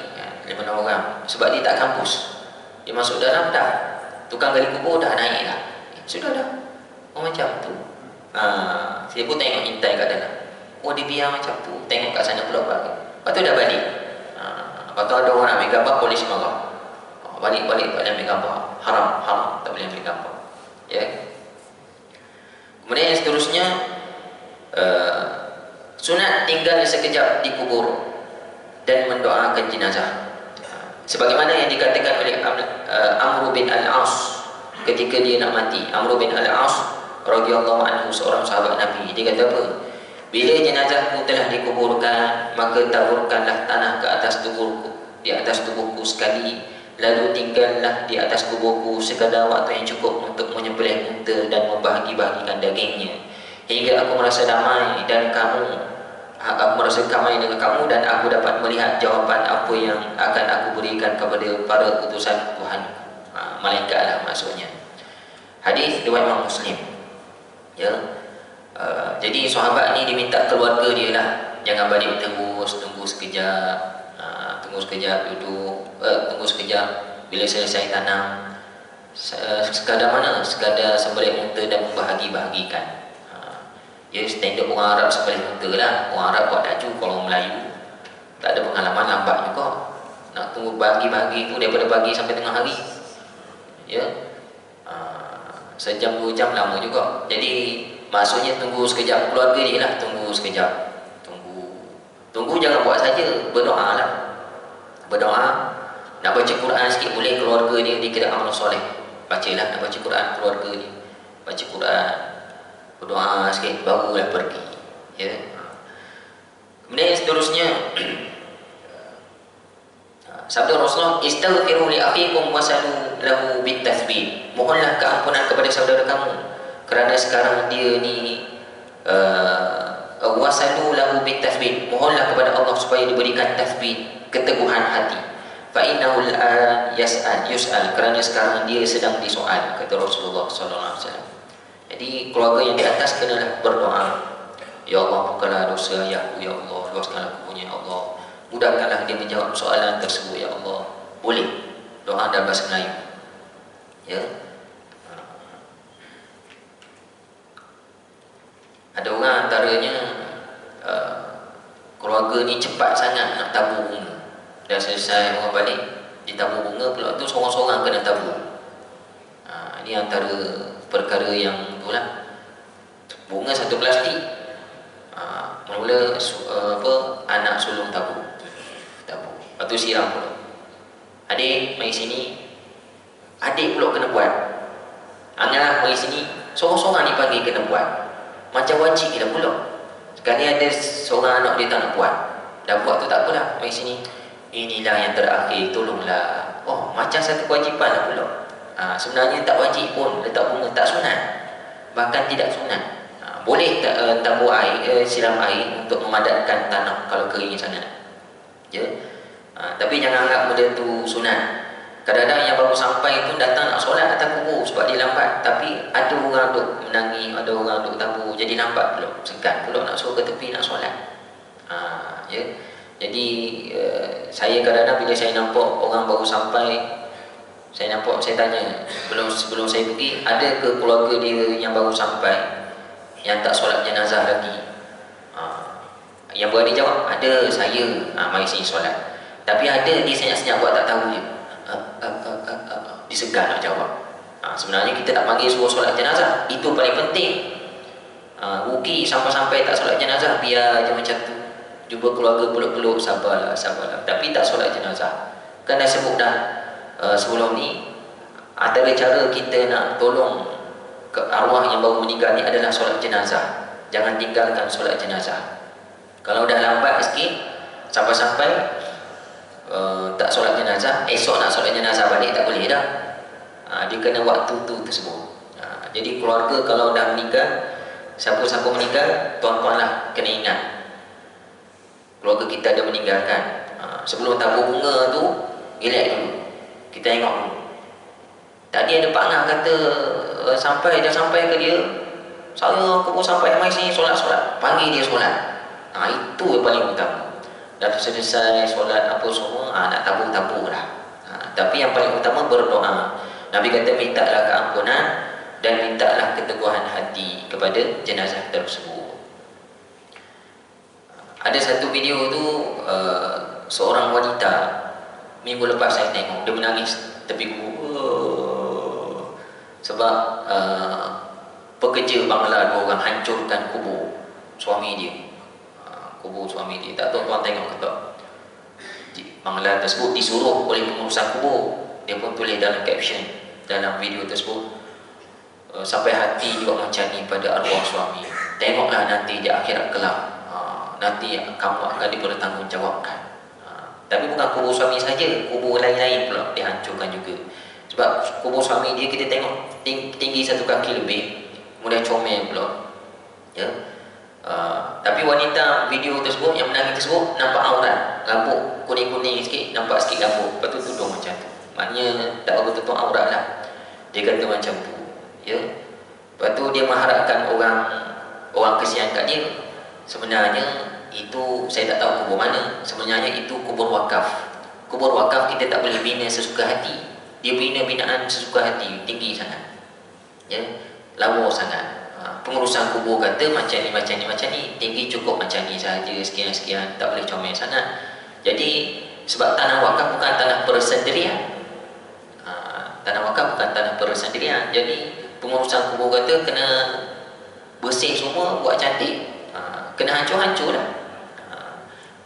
Speaker 1: 5-6 orang. Sebab dia tak kampus, dia masuk dalam dah, tukang gali kubur dah naik dah, sudah dah. Macam tu. Saya pun tengok intai kat dalam. Dia biar macam tu. Tengok kat sana pula balik. Lepas tu dah balik. Lepas tu ada orang nak ambil gambar, polis marah. Balik-balik tak boleh ambil gambar. Haram, tak boleh ambil gambar. Ya. Kemudian yang seterusnya, sunat tinggal sekejap di kubur dan mendoakan jenazah. Sebagaimana yang dikatakan oleh Amr bin Al-As ketika dia nak mati. Amr bin Al-As radhiyallahu anhu, seorang sahabat Nabi, dia kata apa? Bila jenazahku telah dikuburkan, maka taburkanlah tanah ke atas tubuhku, di atas tubuhku sekali, lalu tinggallah di atas kuburku sekadar waktu yang cukup untuk menyembelih unta dan membahagi-bahagikan dagingnya, hingga aku merasa damai dengan kamu dan aku dapat melihat jawapan apa yang akan aku berikan kepada para utusan Tuhan. Malaikat lah maksudnya. Hadis riwayat Imam Muslim. Ya. Jadi sahabat ni diminta keluarga dia lah, jangan balik terus, tunggu sekejap, duduk, tunggu sekejap. Bila selesai tanam, sekadar mana? Sekadar sembelih unta dan membahagi-bahagikan. Ya, standard orang Arab sembelih unta lah. Orang Arab buat laju. Kalau Melayu tak ada pengalaman, lambat juga. Nak tunggu bagi-bagi tu daripada pagi sampai tengah hari. Ya. Sejam 2 jam lama juga. Jadi maksudnya tunggu sekejap, keluarga dia lah, tunggu sekejap. Tunggu jangan buat saja, berdoa lah. Berdoa, nak baca Quran sikit boleh, keluarga dia dikira amal soleh. Bacalah, nak baca Quran keluarga dia. Baca Quran, berdoa sikit, barulah pergi. Ya. Kemudian yang seterusnya, sabda Rasulullah, istaghfiru li akhikum wasalu lahu bitathbit. Mohonlah keampunan kepada saudara kamu, kerana sekarang dia ni wasalu lahu bitathbit. Mohonlah kepada Allah supaya diberikan tathbit, keteguhan hati. Fa innahu yus'al, kerana sekarang dia sedang disoal, kata Rasulullah sallallahu alaihi wasallam. Jadi keluarga yang di atas kenalah berdoa, ya Allah, bukalah dosa ayahku, ya Allah, luaskanlah kuburnya, ya Allah, mudahkanlah dia menjawab soalan tersebut, ya Allah. Boleh doa dalam bahasa Melayu. Ya. Ada orang antaranya keluarga ni cepat sangat nak tabur bunga. Dah selesai orang balik, ditabur bunga pula tu seorang-seorang kena tabur. Ini antara perkara yang itulah. Bunga satu plastik, mula anak sulung tabur. Lepas tu siram pula. Adik mari sini, adik pula kena buat. Angalah mari sini, seorang-seorang dipanggil kena buat. Macam wajib kita pula. Sekali ada seorang anak dia tak nak buat, dah buat tu tak apalah, mari sini, inilah yang terakhir, tolonglah. Macam satu kewajipan lah pula. Sebenarnya tak wajib pun letak bunga, tak sunat, bahkan tidak sunat. Boleh tabur air, siram air untuk memadatkan tanah kalau kering sangat. Ya. Tapi jangan anggap benda tu sunat. Kadang-kadang yang baru sampai tu datang nak solat atas kubur sebab dia lambat, tapi ada orang duk menangis, ada orang duk tabur, jadi lambat pula, segan pula nak suruh ke tepi nak solat. Ya. Jadi saya kadang-kadang bila saya nampak orang baru sampai, saya tanya, sebelum saya pergi, ada ke keluarga dia yang baru sampai yang tak solat jenazah lagi? Yang berani jawab, ada saya, mari sini solat. Tapi ada dia senyap-senyap buat tak tahu je, disegan nak jawab. Sebenarnya kita tak panggil suruh solat jenazah, itu paling penting. Rugi sampai-sampai tak solat jenazah, biar je macam tu. Jumpa keluarga peluk-peluk, sabarlah. Tapi tak solat jenazah. Kan dah sebut dah sebelum ni, antara cara kita nak tolong ke arwah yang baru meninggal ni adalah solat jenazah. Jangan tinggalkan solat jenazah. Kalau dah lambat sikit, Sampai-sampai tak solat jenazah, esok nak solat jenazah balik tak boleh dah. Dia kena waktu tu tersebut. Jadi keluarga kalau dah meninggal, siapa-siapa meninggal, tuan-tuan lah kena ingat keluarga kita ada meninggalkan. Sebelum tabur bunga tu, relax dulu, kita tengok dulu. Tadi ada Pak Ngah kata dah sampai ke dia, saya aku sampai mai sini solat-solat, panggil dia solat. Itu yang paling utama. Dah selesai solat apa semua, nak tabur-tabur lah. Tapi yang paling utama berdoa. Nabi kata mintalah keampunan dan mintalah keteguhan hati kepada jenazah tersebut. Ada satu video tu, seorang wanita, minggu lepas saya tengok, dia menangis tepi kubur. Sebab pekerja Bangla 2 orang hancurkan kubur suami dia. Kubur suami dia. Tak tahu tuan tengok ke tak? Bangla tersebut disuruh oleh pengurusan kubur. Dia pun tulis dalam caption dalam video tersebut, sampai hati juga macam ni pada arwah suami. Tengoklah nanti di akhirat kelak, nanti kamu akan dipertanggungjawabkan. Tapi bukan kubur suami saja, kubur lain-lain pula dihancurkan juga. Sebab kubur suami dia kita tengok tinggi 1 kaki lebih, kemudian comel pula, ya. Tapi wanita video tersebut yang menangis tersebut nampak aurat, rambut kuning-kuning sikit, nampak sikit rambut, lepas tu tudung macam tu. Maknanya tak betul-betul aurat lah. Dia kata macam tu, ya. Lepas tu dia mengharapkan orang kesian kat dia. Sebenarnya itu saya tak tahu kubur mana. Sebenarnya itu kubur wakaf. Kubur wakaf kita tak boleh bina sesuka hati. Dia bina binaan sesuka hati tinggi sangat, ya, lawa sangat. Pengurusan kubur kata macam ni, tinggi cukup macam ni saja, sekian, tak boleh comel sangat. Jadi sebab tanah wakaf bukan tanah persendirian. Tanah wakaf bukan tanah persendirian. Jadi pengurusan kubur kata kena bersih semua, buat cantik, kena hancur-hancur lah.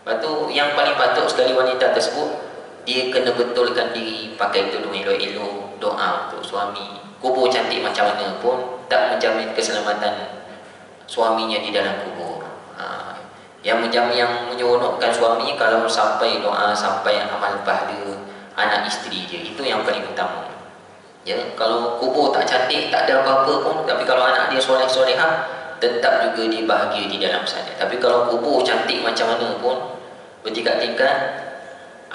Speaker 1: Lepas tu yang paling patut sekali wanita tersebut, dia kena betulkan diri, pakai tudung elok-elok, doa untuk suami. Kubur cantik macam mana pun tak menjamin keselamatan suaminya di dalam kubur. Yang menyeronokkan suami kalau sampai doa, sampai amal pahala anak isteri dia, itu yang paling utama. Ya, kalau kubur tak cantik, tak ada apa-apa pun, tapi kalau anak dia soleh-solehah, tetap juga dia bahagia di dalam sana. Tapi kalau kubur cantik macam mana pun, bertingkat-tingkat,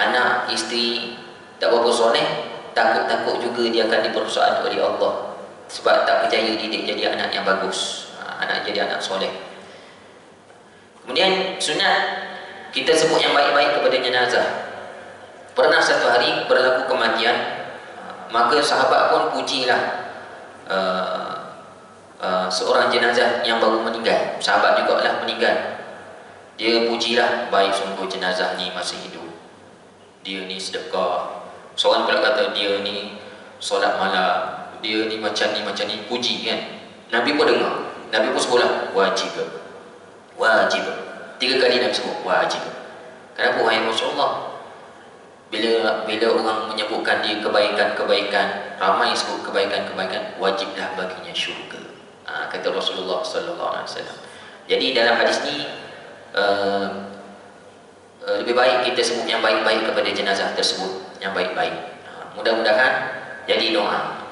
Speaker 1: anak isteri tak berapa soleh, takut-takut juga dia akan dipersoal oleh Allah, sebab tak percaya didik jadi anak yang bagus, anak jadi anak soleh. Kemudian sunat kita sebut yang baik-baik kepada jenazah. Pernah satu hari berlaku kematian, maka sahabat pun pujilah seorang jenazah yang baru meninggal. Sahabat juga lah meninggal, dia pujilah, baik sungguh jenazah ni masih hidup, dia ni sedekah. Seorang pula kata dia ni solat malam, dia ni macam ni, puji kan. Nabi pun dengar, Nabi pun sebutlah wajib. 3 kali Nabi sebut wajib. Kenapa wahai Rasulullah? Bila orang menyebutkan dia kebaikan-kebaikan, ramai sebut kebaikan-kebaikan, wajiblah baginya syurga, kata Rasulullah sallallahu alaihi wasallam. Jadi dalam hadis ni lebih baik kita sebut yang baik-baik kepada jenazah tersebut, yang baik-baik. Mudah-mudahan jadi doa,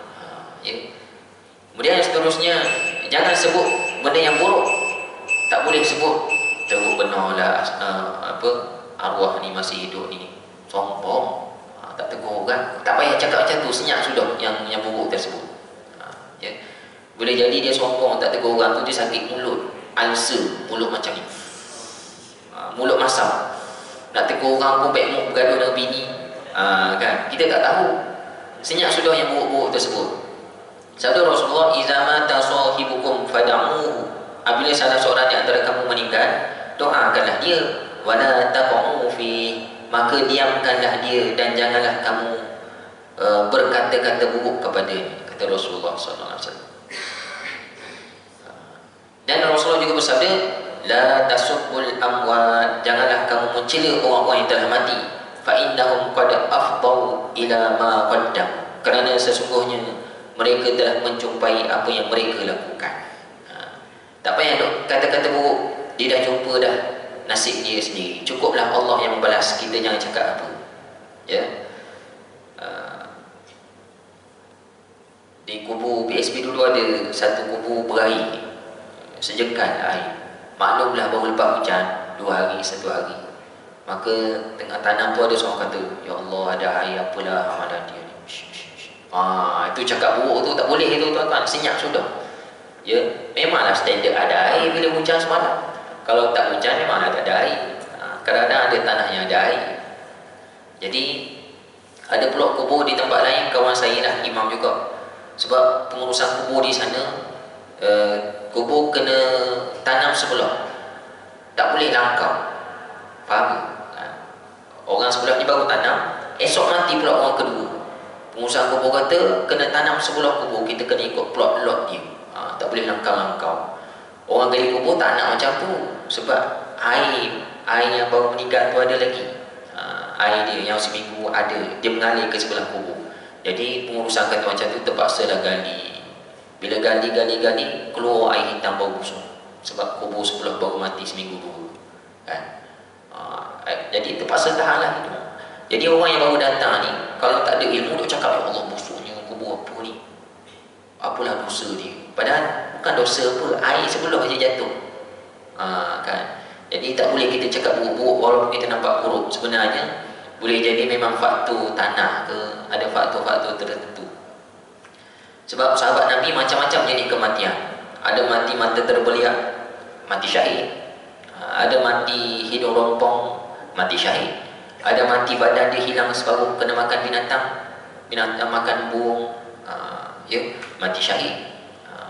Speaker 1: ya. Kemudian seterusnya, jangan sebut benda yang buruk. Tak boleh sebut teruk benarlah arwah ni masih hidup ni, sombong, tak tegur kan. Tak payah cakap macam tu, senyap sudah yang buruk tersebut, ya. Boleh jadi dia sombong, tak tegur orang tu, dia sakit mulut, ulcer mulut macam ni, mulut masam, nak tegur orang pun baik mulut bergaduh dengan bini, kan, kita tak tahu. Senyap sudah yang buruk-buruk tersebut. Sabda Rasulullah, "Idza mata sahibukum fad'uhu." Apabila salah seorang di antara kamu meninggal, doakanlah dia. Wala taqa'u fi, maka diamkanlah dia dan janganlah kamu berkata-kata buruk kepadanya, kata Rasulullah sallallahu alaihi wasallam. Dan Rasulullah juga bersabda, la tasubbul amwat, janganlah kamu mencela orang-orang yang telah mati, fa innahum qad afdau ila ma qaddam, kerana sesungguhnya mereka telah menjumpai apa yang mereka lakukan. Tak payah dok kata-kata buruk, dia dah jumpa dah nasib dia sendiri. Cukuplah Allah yang membalas, kita jangan cakap apa. Ya. Di kubur PSP dulu ada satu kubur berair, sejekan air. Maklumlah baru lepas hujan 2 hari, 1 hari. Maka tengah tanam tu ada seorang kata, ya Allah, ada air apalah amalan dia ni. Itu cakap buruk tu tak boleh tu tuan-tuan, senyap sudah. Ya, memanglah standard ada air bila hujan semalam. Kalau tak hujan memanglah tak ada air. Kadang-kadang ada tanah yang ada air. Jadi ada pula kubur di tempat lain, kawan saya lah imam juga. Sebab pengurusan kubur di sana, kubur kena tanam sebelah, tak boleh langkau. Faham? Orang sebelah ni baru tanam, esok mati pula orang kedua. Pengurusan kubur kata kena tanam sebelah kubur, kita kena ikut plot lot dia. Tak boleh langkau-langkau. Orang gali kubur tak nak macam tu, sebab air yang baru meninggal tu ada lagi. Air dia yang seminggu ada, dia mengalir ke sebelah kubur. Jadi pengurusan kata macam tu, terpaksalah gali. Bila gali keluar air hitam bau busuk, sebab kubur sebelah baru mati seminggu dulu kan. Jadi terpaksa tahanlah itu. Jadi orang yang baru datang ni, kalau tak ada ilmu, dia cakap, ya Allah, busuknya kubur apa ni, apalah dosa dia. Padahal bukan dosa apa, air sebelah je jatuh. Kan. Jadi tak boleh kita cakap buruk-buruk walaupun kita nampak buruk. Sebenarnya boleh jadi memang faktor tanah ke, ada faktor-faktor tertentu. Sebab sahabat Nabi macam-macam jenis kematian. Ada mati mata terbeliak, mati syahid. Ada mati hidung rompong, mati syahid. Ada mati badan dia hilang separuh, kena makan binatang makan burung, ya, mati syahid.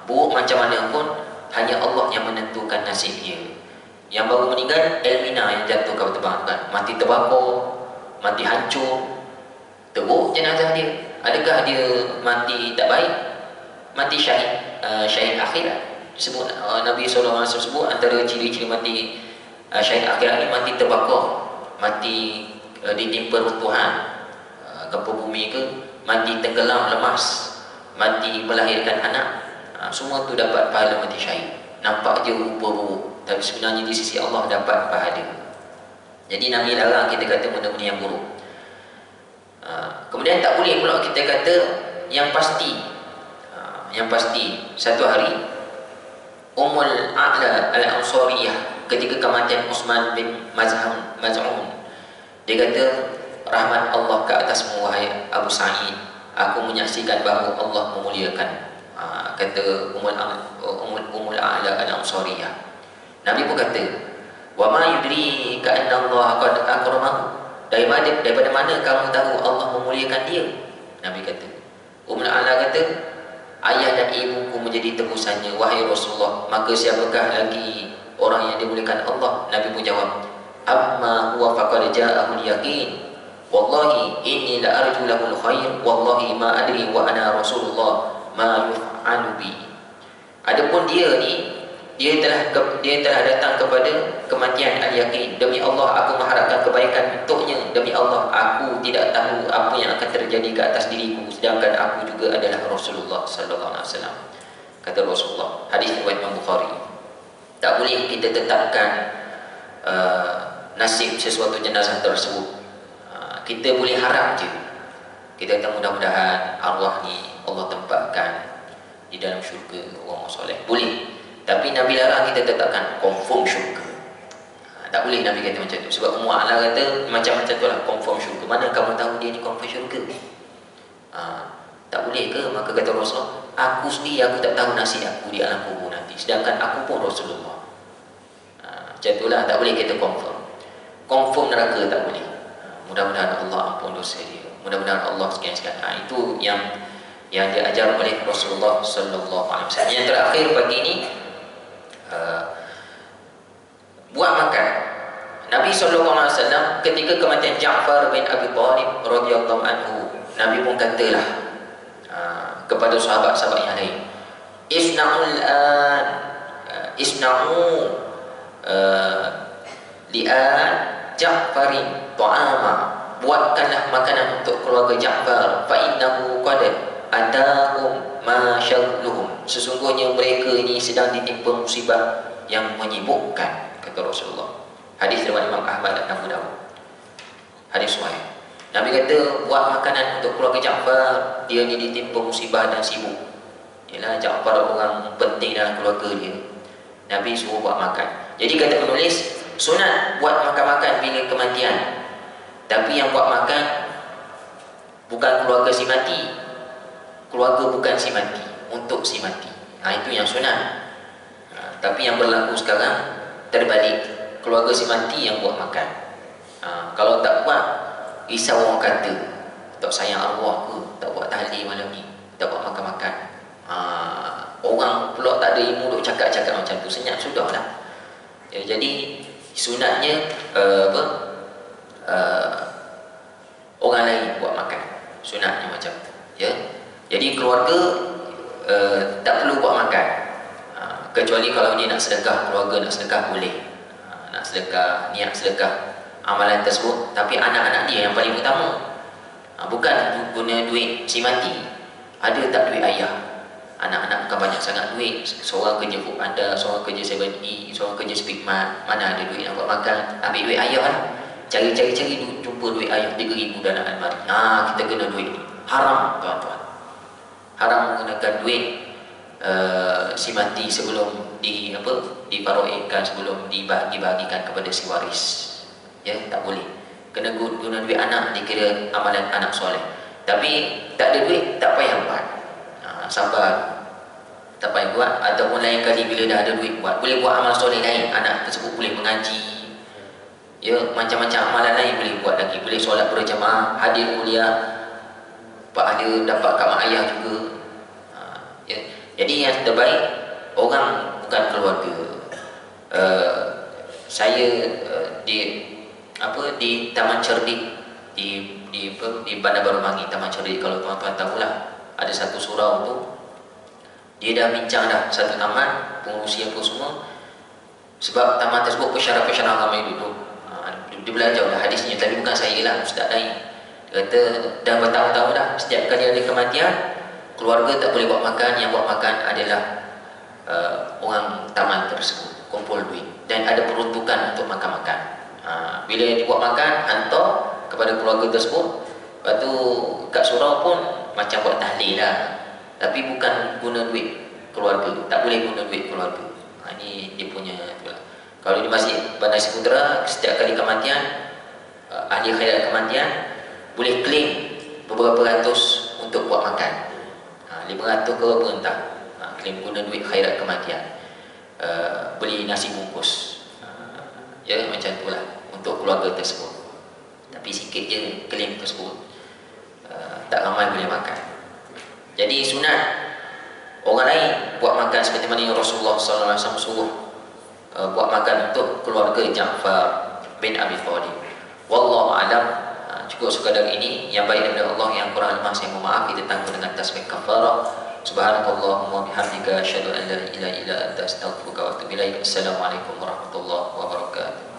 Speaker 1: Buruk macam mana pun, hanya Allah yang menentukan nasib dia. Yang baru meninggal, Elmina yang jatuh kapal terbang kan, mati terbakar, mati hancur, teruk jenazah dia. Adakah dia mati tak baik? Mati syahid, syahid akhirat. Sebut Nabi SAW sebut antara ciri-ciri mati syahid akhirat ni, mati terbakar, mati ditimpa runtuhan gempa bumi ke, mati tenggelam lemas, mati melahirkan anak. Semua tu dapat pahala mati syahid. Nampak je rupa buruk, tapi sebenarnya di sisi Allah dapat pahala. Jadi Nabi larang kita kata benda-benda yang buruk. Kemudian tak boleh pula kita kata yang pasti. Yang pasti satu hari Ummul A'la Al-Ansariyah ketika kematian Uthman bin Maz'un, dia kata, rahmat Allah ke atasmu wahai Abu Sa'id, aku menyaksikan bahawa Allah memuliakan. Kata Ummul A'la Al-Ansariyah. Nabi pun kata, wa ma yudri ka anna Allah qad akramahu, daripada mana kamu tahu Allah memuliakan dia? Nabi kata. Ummul A'la kata, ayah dan ibuku menjadi tebusannya wahai Rasulullah, maka siapakah lagi orang yang dimuliakan Allah? Nabi pun jawab, amma huwa faqad ja'ahul yaqin, wallahi inni la arju lahul khair, wallahi ma adri wa ana Rasulullah ma yuf'alu bi. Adapun dia ni, dia telah datang kepada kematian al-yaqin. Demi Allah aku mengharapkan kebaikan untuknya. Demi Allah aku tidak tahu apa yang akan terjadi ke atas diriku, sedangkan aku juga adalah Rasulullah sallallahu alaihi wasallam. Kata Rasulullah, hadis riwayat Imam Bukhari. Tak boleh kita tetapkan nasib sesuatu jenazah tersebut. Kita boleh harap je. Kita kata mudah-mudahan arwah ni Allah tempatkan di dalam syurga orang soleh. Boleh. Tapi Nabi larang kita tetapkan confirm syurga. Tak boleh Nabi kata macam tu. Sebab Ummu A'la kata macam-macam tu lah, confirm syurga. Mana kamu tahu dia ni confirm syurga? Tak boleh ke? Maka kata Rasulullah, aku sendiri aku tak tahu nasib aku di alam kubur nanti, sedangkan aku pun Rasulullah. Macam tu lah, tak boleh kita confirm neraka tak boleh. Mudah-mudahan Allah ampun dosa dia, mudah-mudahan Allah sekian-sekian. Itu yang diajar oleh Rasulullah sallallahu alaihi wasallam. Yang terakhir pagi ini, buat makan. Nabi sallallahu alaihi wasallam ketika kematian Ja'far bin Abi Thalib radhiyallahu anhu, Nabi pun katalah kepada sahabat-sahabat yang lain, isna'u li'an Ja'farin ta'ama, buatkanlah makanan untuk keluarga Ja'far, fa innahu qad atahum ma syagluhum, sesungguhnya mereka ini sedang ditimpa musibah yang menyibukkan, kata Rasulullah. Hadis riwayat Imam Ahmad dan Abu Dawud. Hadis sahih. Nabi kata buat makanan untuk keluarga Ja'far, dia ni ditimpa musibah dan sibuk. Yalah, Ja'far orang penting dalam keluarga dia. Nabi suruh buat makan. Jadi kata penulis, sunat buat makan-makan bila kematian. Tapi yang buat makan bukan keluarga si mati. Keluarga bukan si mati, untuk si mati. Itu yang sunat. Tapi yang berlaku sekarang terbalik, keluarga si mati yang buat makan. Kalau tak buat, risau orang kata tak sayang arwah ke, tak buat tahlil malam ni, tak buat makan-makan. Orang pula tak ada ilmu duk cakap-cakap macam tu, senyap sudahlah. Jadi sunatnya orang lain buat makan, sunatnya macam tu. Jadi keluarga tak perlu buat makan, kecuali kalau dia nak sedekah, keluarga nak sedekah boleh, nak sedekah, niat sedekah amalan tersebut. Tapi anak-anak dia yang paling utama, bukan guna duit si mati. Ada tak duit ayah? Anak-anak bukan banyak sangat duit, seorang kerja Food Panda, seorang kerja 7E, seorang kerja Speakmart, mana ada duit nak buat makan? Ambil duit ayah lah. Cari-cari jumpa duit ayah 3,000 dalam almari. Kita kena duit ni. Haram tuan-tuan. Haram menggunakan duit si mati sebelum diparoikan, sebelum dibagi-bagikan kepada si waris. Tak boleh. Kena guna duit anak, dikira amalan anak soleh. Tapi tak ada duit, tak payah buat. Sabar, tak payah buat. Ataupun lain kali bila dah ada duit buat, boleh buat amal soleh lain. Anak tersebut boleh mengaji, macam-macam amalan lain boleh buat lagi. Boleh solat berjamaah, hadir kuliah, pahala dapat kat mak ayah juga. Jadi yang terbaik, orang bukan keluarga. Saya di Taman Cerdik di Bandar Baru Mangi, Taman Cerdik, kalau tuan-tuan tahulah, ada satu surau tu, dia dah bincang dah satu taman, pengurusi apa semua, sebab taman tersebut pesyarah-pesyarah ramai duduk. Dia belajar dah hadisnya, tapi bukan saya lah, ustaz lain. Dia kata dah bertahun-tahun dah, setiap kali ada kematian, keluarga tak boleh buat makan, yang buat makan adalah orang taman tersebut, kumpul duit, dan ada peruntukan untuk makan-makan. Bila dibuat makan, hantar kepada keluarga tersebut. Lepas tu kat surau pun macam buat tahlil lah, tapi bukan guna duit keluarga, tak boleh guna duit keluarga. Ini dia punya itulah. Kalau di Masjid Bandar Siputera, setiap kali kematian, ahli khairat kematian boleh claim beberapa ratus untuk buat makan, 500 ke berapa entah. Claim guna duit khairat kematian, beli nasi bungkus, macam itulah untuk keluarga tersebut. Tapi sikit je claim tersebut, tak ramai boleh makan. Jadi sunat orang lain buat makan seperti mana yang Rasulullah SAW suruh buat makan untuk keluarga Ja'far bin Abi Thalib. Wallahu a'lam. Cukup sekadar ini. Yang baik daripada Allah, yang kurang lemah saya mohon maaf. Kita tangguh dengan tasbih kafarah. Subhanakallahumma bihamdika asyhadu an la ilaha illa anta astaghfiruka wa atubu ilaik. Assalamualaikum warahmatullahi wabarakatuh.